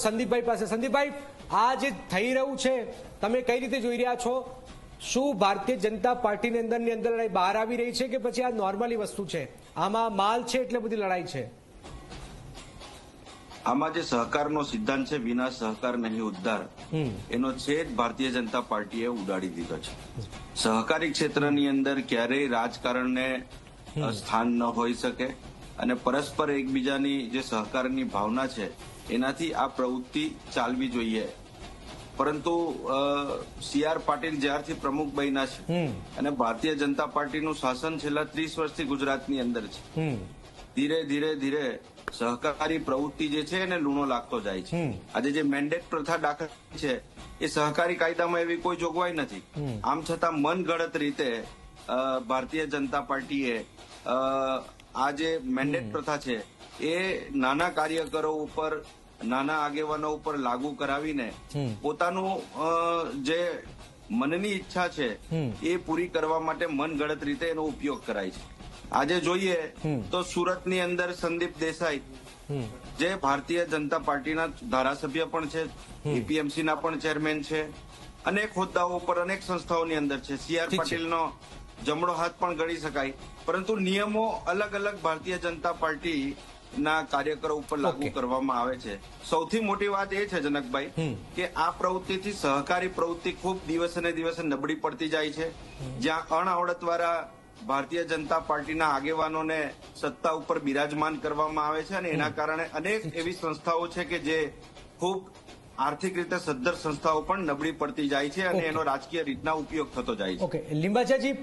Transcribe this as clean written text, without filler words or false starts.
સંદીપભાઈ પાસે સંદીપભાઈ, આ જે થઈ રહ્યું છે તમે કઈ રીતે જોઈ રહ્યા છો? શું ભારતીય જનતા પાર્ટીની અંદર લડાઈ બહાર આવી રહી છે કે પછી આ નોર્મલી વસ્તુ છે, આમાં માલ છે એટલે બધી લડાઈ છે? આમાં જે સહકારનો સિદ્ધાંત છે, વિના સહકાર નહીં ઉદ્ધાર, એનો છેદ ભારતીય જનતા પાર્ટીએ ઉડાડી દીધો છે. સહકારી ક્ષેત્રની અંદર ક્યારેય રાજકારણને સ્થાન ન હોઈ શકે અને પરસ્પર એકબીજાની જે સહકારની ભાવના છે એનાથી આ પ્રવૃત્તિ ચાલવી જોઈએ. પરંતુ સી.આર. પાટીલ જ્યારથી પ્રમુખ બન્યા છે અને ભારતીય જનતા પાર્ટીનું શાસન છેલ્લા 30 વર્ષથી ગુજરાતની અંદર છે, ધીરે ધીરે સહકારી પ્રવૃત્તિ જે છે એને લૂણો લાગતો જાય છે. આજે જે મેન્ડેટ પ્રથા દાખલ છે એ સહકારી કાયદામાં એવી કોઈ જોગવાઈ નથી. આમ છતાં મનગઢત રીતે ભારતીય જનતા પાર્ટીએ આ જે મેન્ડેટ પ્રથા છે એ નાના કાર્યકરો ઉપર, નાના આગેવાનો ઉપર લાગુ કરાવીને પોતાનું જે મનની ઈચ્છા છે એ પૂરી કરવા માટે મનગઢત રીતે એનો ઉપયોગ કરાય છે. આજે જોઈએ તો સુરતની અંદર સંદીપ દેસાઈ, જે ભારતીય જનતા પાર્ટીના ધારાસભ્ય પણ છે, એપીએમસીના પણ ચેરમેન છે, અનેક હોદ્દાઓ પર અનેક સંસ્થાઓની અંદર છે, સી.આર. પાટીલનો જમણો હાથ પણ ગણી શકાય. પરંતુ નિયમો અલગ અલગ ભારતીય જનતા પાર્ટીના કાર્યકરો ઉપર લાગુ કરવામાં આવે છે. સૌથી મોટી વાત એ છે જનકભાઈ કે આ પ્રવૃત્તિથી સહકારી પ્રવૃત્તિ ખૂબ દિવસે ને દિવસે નબળી પડતી જાય છે. જ્યાં અણઆવડત દ્વારા ભારતીય જનતા પાર્ટીના આગેવાનોને સત્તા ઉપર બિરાજમાન કરવામાં આવે છે અને એના કારણે અનેક એવી સંસ્થાઓ છે કે જે ખૂબ આર્થિક રીતે સદ્ધર સંસ્થાઓ પણ નબળી પડતી જાય છે અને એનો રાજકીય રીતના ઉપયોગ થતો જાય છે. લીંબાચાજી,